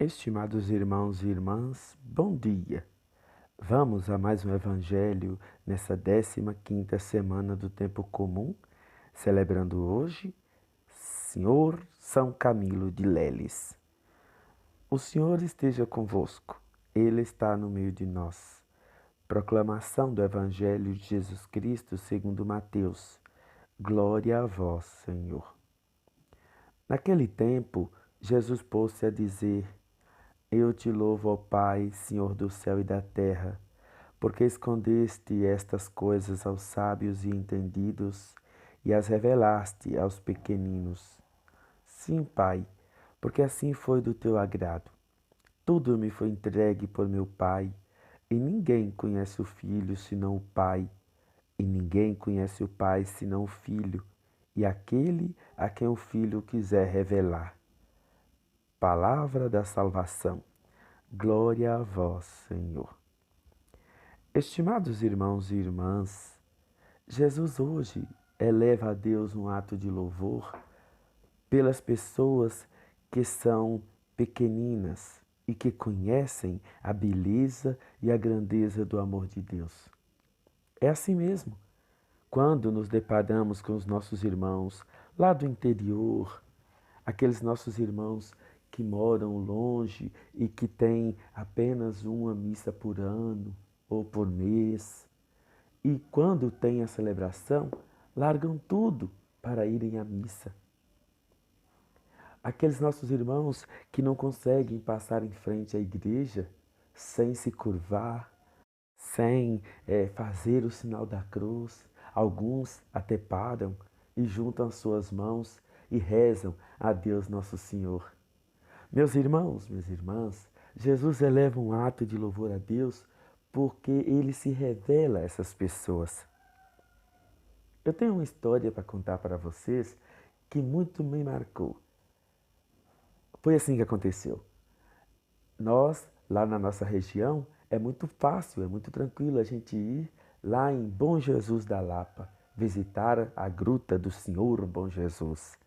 Estimados irmãos e irmãs, bom dia. Vamos a mais um evangelho nessa 15ª semana do tempo comum, celebrando hoje Senhor São Camilo de Leles. O Senhor esteja convosco, Ele está no meio de nós. Proclamação do Evangelho de Jesus Cristo segundo Mateus. Glória a vós, Senhor. Naquele tempo, Jesus pôs-se a dizer: Eu te louvo, ó Pai, Senhor do céu e da terra, porque escondeste estas coisas aos sábios e entendidos e as revelaste aos pequeninos. Sim, Pai, porque assim foi do teu agrado. Tudo me foi entregue por meu Pai, e ninguém conhece o Filho senão o Pai, e ninguém conhece o Pai senão o Filho, e aquele a quem o Filho quiser revelar. Palavra da salvação. Glória a vós, Senhor. Estimados irmãos e irmãs, Jesus hoje eleva a Deus um ato de louvor pelas pessoas que são pequeninas e que conhecem a beleza e a grandeza do amor de Deus. É assim mesmo. Quando nos deparamos com os nossos irmãos lá do interior, aqueles nossos irmãos que moram longe e que têm apenas uma missa por ano ou por mês. E quando tem a celebração, largam tudo para irem à missa. Aqueles nossos irmãos que não conseguem passar em frente à igreja sem se curvar, sem fazer o sinal da cruz. Alguns até param e juntam as suas mãos e rezam a Deus Nosso Senhor. Meus irmãos, minhas irmãs, Jesus eleva um ato de louvor a Deus porque Ele se revela a essas pessoas. Eu tenho uma história para contar para vocês que muito me marcou. Foi assim que aconteceu. Nós, lá na nossa região, é muito fácil, é muito tranquilo a gente ir lá em Bom Jesus da Lapa, visitar a Gruta do Senhor Bom Jesus.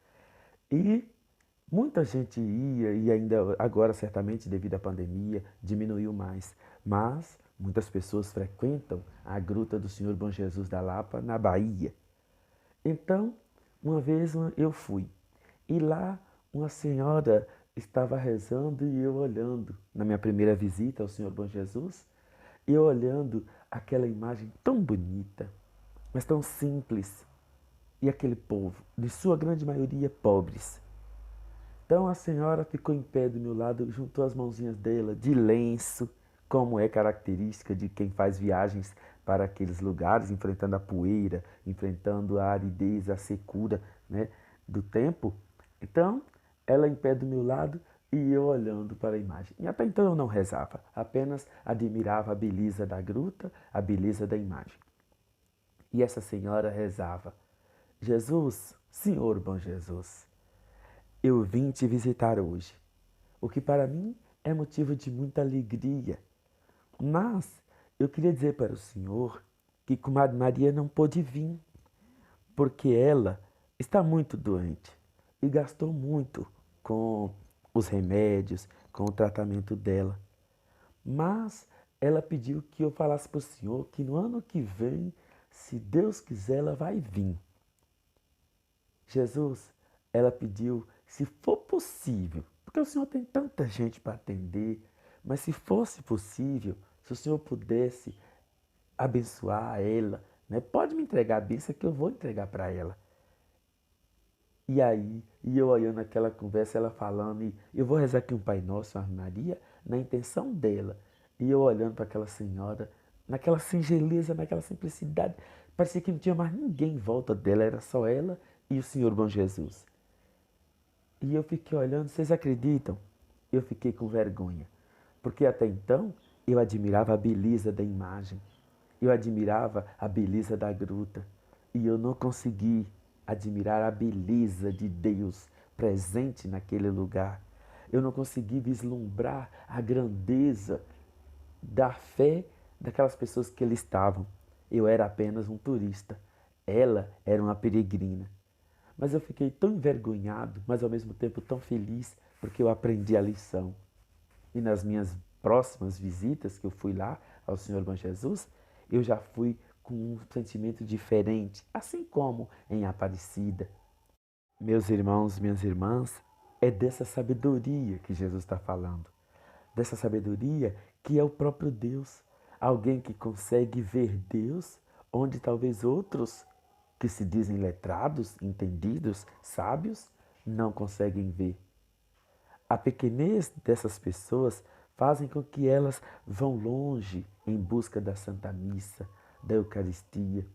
E muita gente ia, e ainda agora, certamente, devido à pandemia, diminuiu mais. Mas muitas pessoas frequentam a Gruta do Senhor Bom Jesus da Lapa, na Bahia. Então, uma vez eu fui. E lá uma senhora estava rezando e eu olhando, na minha primeira visita ao Senhor Bom Jesus, eu olhando aquela imagem tão bonita, mas tão simples. E aquele povo, de sua grande maioria, pobres. Então a senhora ficou em pé do meu lado, juntou as mãozinhas dela de lenço, como é característica de quem faz viagens para aqueles lugares, enfrentando a poeira, enfrentando a aridez, a secura, né, do tempo. Então, ela em pé do meu lado e eu olhando para a imagem. E até então eu não rezava, apenas admirava a beleza da gruta, a beleza da imagem. E essa senhora rezava: Jesus, Senhor Bom Jesus, eu vim te visitar hoje, o que para mim é motivo de muita alegria. Mas eu queria dizer para o Senhor que comadre Maria não pôde vir, porque ela está muito doente e gastou muito com os remédios, com o tratamento dela. Mas ela pediu que eu falasse para o Senhor que no ano que vem, se Deus quiser, ela vai vir. Jesus, ela pediu, se for possível, porque o Senhor tem tanta gente para atender, mas se fosse possível, se o Senhor pudesse abençoar ela, né? Pode me entregar a bênção que eu vou entregar para ela. E aí, e eu olhando aquela conversa, ela falando, e eu vou rezar aqui um Pai Nosso, uma Ave Maria, na intenção dela. E eu olhando para aquela senhora, naquela singeleza, naquela simplicidade, parecia que não tinha mais ninguém em volta dela, era só ela e o Senhor Bom Jesus. E eu fiquei olhando, vocês acreditam? Eu fiquei com vergonha, porque até então eu admirava a beleza da imagem, eu admirava a beleza da gruta, e eu não consegui admirar a beleza de Deus presente naquele lugar. Eu não consegui vislumbrar a grandeza da fé daquelas pessoas que ali estavam. Eu era apenas um turista, ela era uma peregrina. Mas eu fiquei tão envergonhado, mas ao mesmo tempo tão feliz, porque eu aprendi a lição. E nas minhas próximas visitas que eu fui lá ao Senhor Bom Jesus, eu já fui com um sentimento diferente, assim como em Aparecida. Meus irmãos, minhas irmãs, é dessa sabedoria que Jesus está falando. Dessa sabedoria que é o próprio Deus. Alguém que consegue ver Deus onde talvez outros que se dizem letrados, entendidos, sábios, não conseguem ver. A pequenez dessas pessoas fazem com que elas vão longe em busca da Santa Missa, da Eucaristia.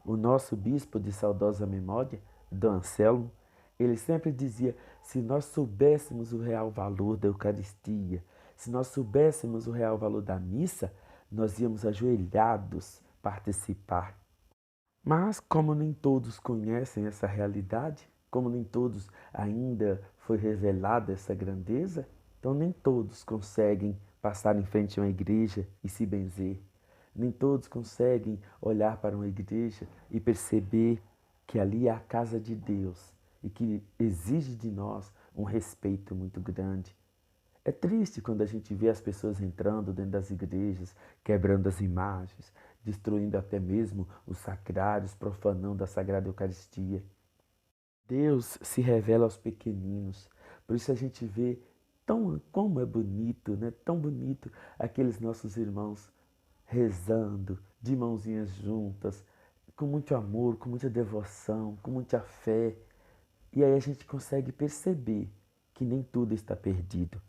O nosso bispo de saudosa memória, Dom Anselmo, ele sempre dizia: se nós soubéssemos o real valor da Eucaristia, se nós soubéssemos o real valor da missa, nós íamos ajoelhados participar. Mas, como nem todos conhecem essa realidade, como nem todos ainda foi revelada essa grandeza, então nem todos conseguem passar em frente a uma igreja e se benzer. Nem todos conseguem olhar para uma igreja e perceber que ali é a casa de Deus e que exige de nós um respeito muito grande. É triste quando a gente vê as pessoas entrando dentro das igrejas, quebrando as imagens, destruindo até mesmo os sacrários, profanando a Sagrada Eucaristia. Deus se revela aos pequeninos, por isso a gente vê como é bonito, né? Tão bonito aqueles nossos irmãos rezando, de mãozinhas juntas, com muito amor, com muita devoção, com muita fé. E aí a gente consegue perceber que nem tudo está perdido.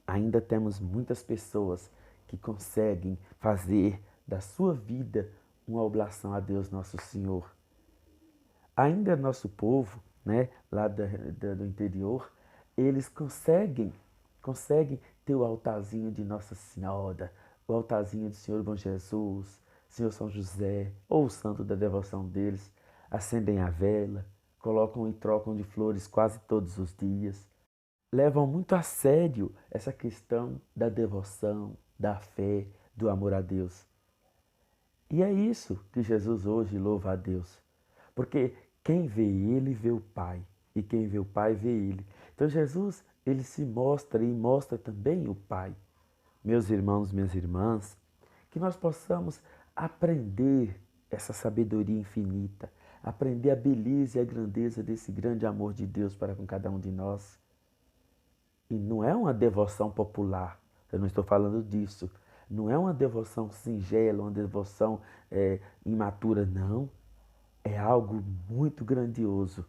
Ainda temos muitas pessoas que conseguem fazer da sua vida uma oblação a Deus Nosso Senhor. Ainda nosso povo, né, lá do interior, eles conseguem ter o altarzinho de Nossa Senhora, o altarzinho do Senhor Bom Jesus, Senhor São José, ou o santo da devoção deles, acendem a vela, colocam e trocam de flores quase todos os dias. Levam muito a sério essa questão da devoção, da fé, do amor a Deus. E é isso que Jesus hoje louva a Deus. Porque quem vê Ele, vê o Pai. E quem vê o Pai, vê Ele. Então Jesus, Ele se mostra e mostra também o Pai. Meus irmãos, minhas irmãs, que nós possamos aprender essa sabedoria infinita, aprender a beleza e a grandeza desse grande amor de Deus para com cada um de nós. E não é uma devoção popular, eu não estou falando disso. Não é uma devoção singela, uma devoção imatura, não. É algo muito grandioso.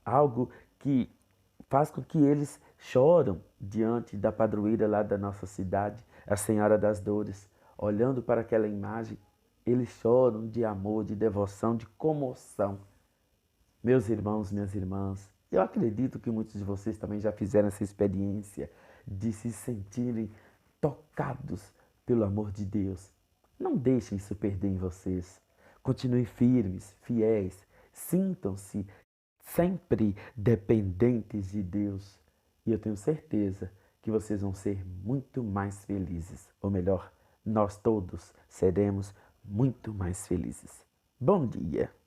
Algo que faz com que eles choram diante da padroeira lá da nossa cidade, a Senhora das Dores. Olhando para aquela imagem, eles choram de amor, de devoção, de comoção. Meus irmãos, minhas irmãs, eu acredito que muitos de vocês também já fizeram essa experiência de se sentirem tocados pelo amor de Deus. Não deixem isso perder em vocês. Continuem firmes, fiéis, sintam-se sempre dependentes de Deus. E eu tenho certeza que vocês vão ser muito mais felizes. Ou melhor, nós todos seremos muito mais felizes. Bom dia!